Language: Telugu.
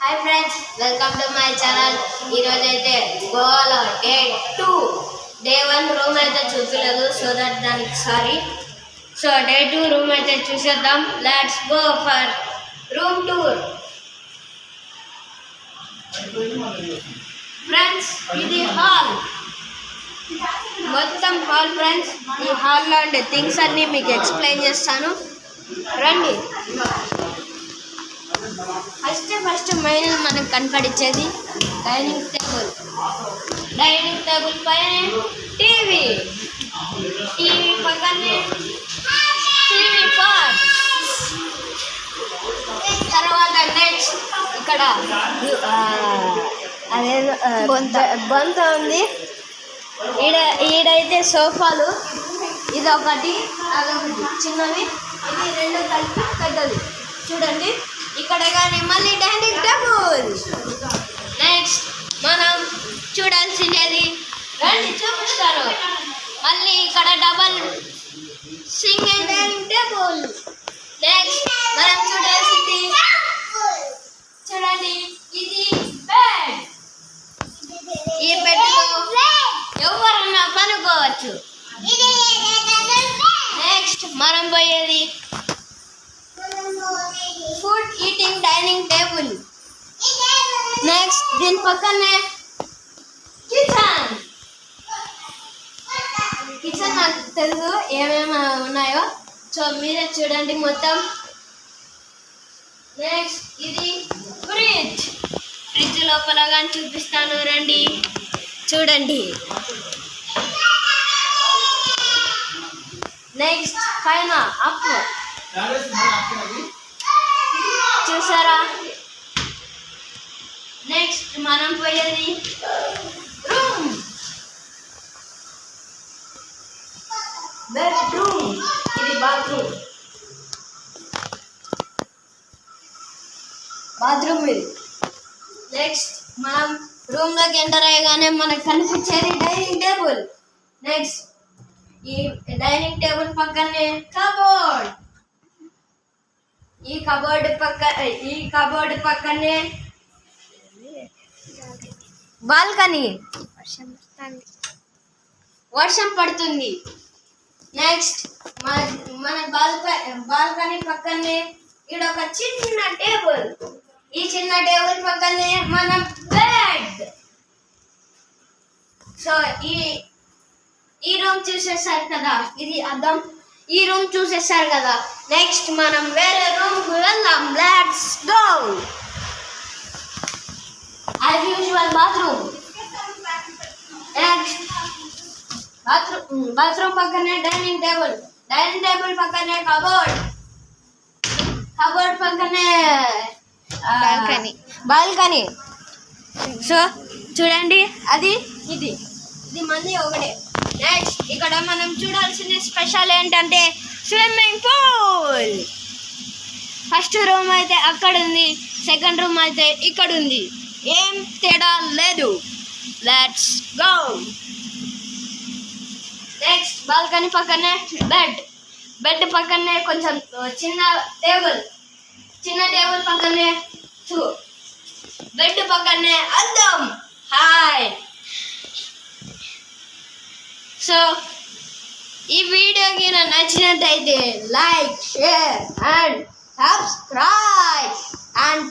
Hi friends, welcome to my channel. ఈరోజు అయితే గోవాలో డే 2 డే 1 రూమ్ అయితే చూపించలేదు, సో దట్ దానికి సారీ. సో డే 2 రూమ్ అయితే చూసేద్దాం. Let's go for room tour. Friends, ఇది హాల్, మొత్తం హాల్. ఫ్రెండ్స్, ఈ హాల్లో ఉండే థింగ్స్ అన్నీ మీకు ఎక్స్ప్లెయిన్ చేస్తాను, రండి. ఫస్ట్ మెయిన్ మనకు కనపడించేది డైనింగ్ టేబుల్. డైనింగ్ టేబుల్ పైన టీవీ పక్కనే టీవీ పాట్. తర్వాత నెక్స్ట్ ఇక్కడ అదేదో బొంత ఉంది. ఈడైతే సోఫాలు, ఇదొకటి అదొకటి చిన్నవి, ఇది రెండు కలిపి పెద్దది. చూడండి ఇక్కడ కానీ మళ్ళీ డైనింగ్ టేబుల్. నెక్స్ట్ మనం చూడాల్సినది రండి చూపిస్తారు. మళ్ళీ ఇక్కడ double single dining table. Next మనం చూడాల్సింది చూడండి, ఇది బెడ్. ఈ బెడ్లో ఎవరన్నా పనుకోవచ్చు. నెక్స్ట్ మనం పోయేది food eating dining table. Next దీని పక్కనే కిచెన్ నాకు తెలుసు ఏమేమి ఉన్నాయో, సో మీరే చూడండి మొత్తం. నెక్స్ట్ ఇది ఫ్రిడ్జ్ లోపల కానీ చూపిస్తాను, రండి చూడండి. నెక్స్ట్ పైన అప్ చూసారా. నెక్స్ట్ మనం పోయేది రూమ్, బెడ్రూమ్. ఇది బాత్రూమ్ ఇది. నెక్స్ట్ మనం రూమ్లోకి ఎంటర్ అయ్యగానే మనకు కనిపించేది డైనింగ్ టేబుల్. నెక్స్ట్ ఈ డైనింగ్ టేబుల్ పక్కనే కబోర్డ్. ఈ కబోర్డ్ పక్కనే బాల్కనీ, వర్షం పడుతుంది. నెక్స్ట్ మన బాల్కనీ పక్కనే ఈడొక చిన్న టేబుల్. ఈ చిన్న టేబుల్ పక్కనే మన బెడ్. సో ఈ రూమ్ చూసేసారు కదా, ఇది అద్దం. ఈ రూమ్ చూసేసారు కదా. నెక్స్ట్ మనం వేరే రూమ్కి వెళ్దాం. Let's go. As usual bathroom. Next bathroom పక్కనే డైనింగ్ టేబుల్. డైనింగ్ టేబుల్ పక్కనే కబోర్డ్ పక్కనే బాల్కనీ. సో చూడండి, అది ఇది మళ్ళీ ఒకటే. నెక్స్ట్ ఇక్కడ మనం చూడాల్సిన స్పెషల్ ఏంటంటే స్విమ్మింగ్ పూల్. ఫస్ట్ రూమ్ అయితే అక్కడ ఉంది, సెకండ్ రూమ్ అయితే ఇక్కడ ఉంది, ఏం తేడా లేదు. Let's go. నెక్స్ట్ బాల్కనీ పక్కనే బెడ్ పక్కనే కొంచెం చిన్న టేబుల్ పక్కనే బెడ్ పక్కనే అద్దం. హాయ్. సో ఈ వీడియోకి నచ్చినట్టయితే like, share and subscribe and